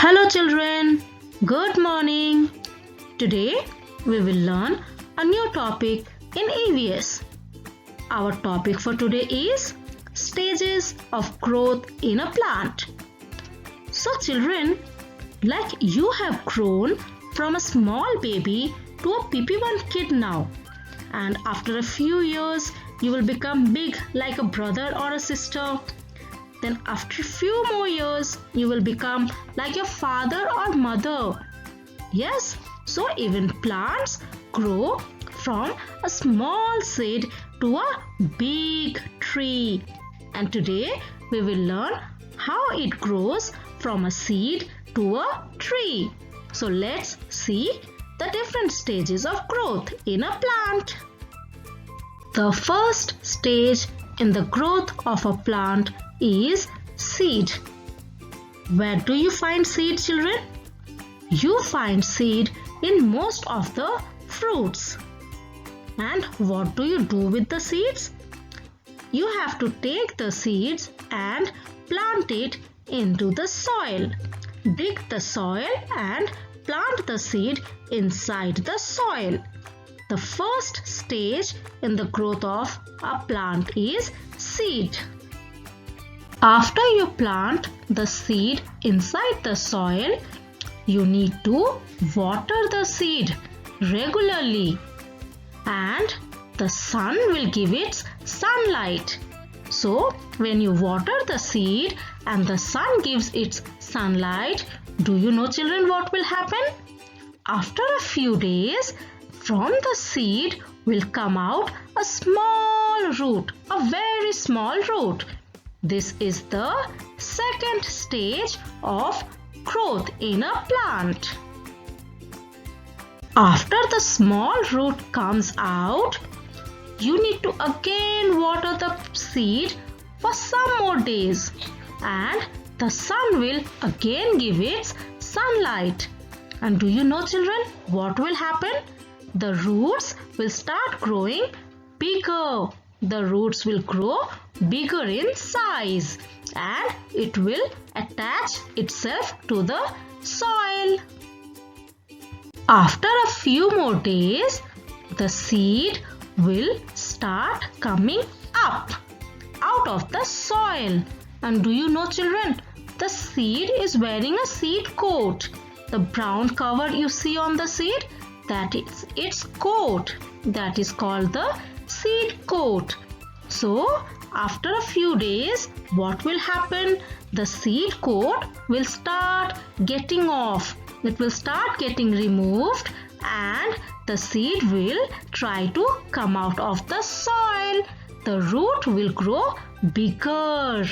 Hello children, good morning. Today we will learn a new topic in EVS. Our topic for today is stages of growth in a plant. So children, like you have grown from a small baby to a PP1 kid now, and after a few years you will become big like a brother or a sister. Then after a few more years, you will become like your father or mother. Yes, so even plants grow from a small seed to a big tree. And today we will learn how it grows from a seed to a tree. So let's see the different stages of growth in a plant. The first stage in the growth of a plant is seed. Where do you find seed, children? You find seed in most of the fruits. And what do you do with the seeds? You have to take the seeds and plant it into the soil. Dig the soil and plant the seed inside the soil. The first stage in the growth of a plant is seed. After you plant the seed inside the soil, you need to water the seed regularly, and the sun will give its sunlight. So, when you water the seed and the sun gives its sunlight, do you know children what will happen? After a few days, from the seed will come out a small root, a very small root. This is the second stage of growth in a plant. After the small root comes out, you need to again water the seed for some more days, and the sun will again give its sunlight. And do you know children what will happen? The roots will start growing bigger. The roots will grow bigger in size and it will attach itself to the soil. After a few more days, the seed will start coming up out of the soil. And do you know children, the seed is wearing a seed coat. The brown cover you see on the seed, that is its coat. That is called the seed coat. So, after a few days, what will happen? The seed coat will start getting off. It will start getting removed and the seed will try to come out of the soil. The root will grow bigger.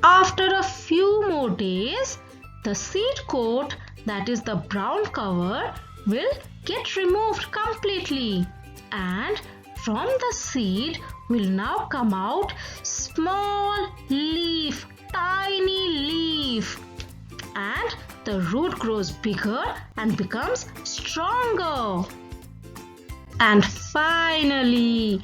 After a few more days, the seed coat, that is the brown cover, will get removed completely, and from the seed will now come out small leaf, tiny leaf, and the root grows bigger and becomes stronger. And finally,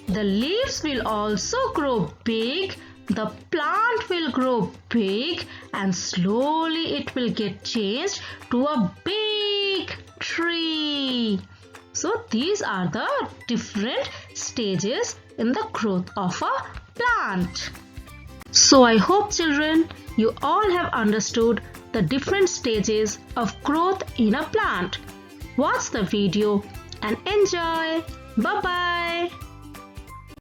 the leaves will also grow big, the plant will grow big, and slowly it will get changed to a big tree. So these are the different stages in the growth of a plant. So I hope children, you all have understood the different stages of growth in a plant. Watch the video and enjoy. Bye bye.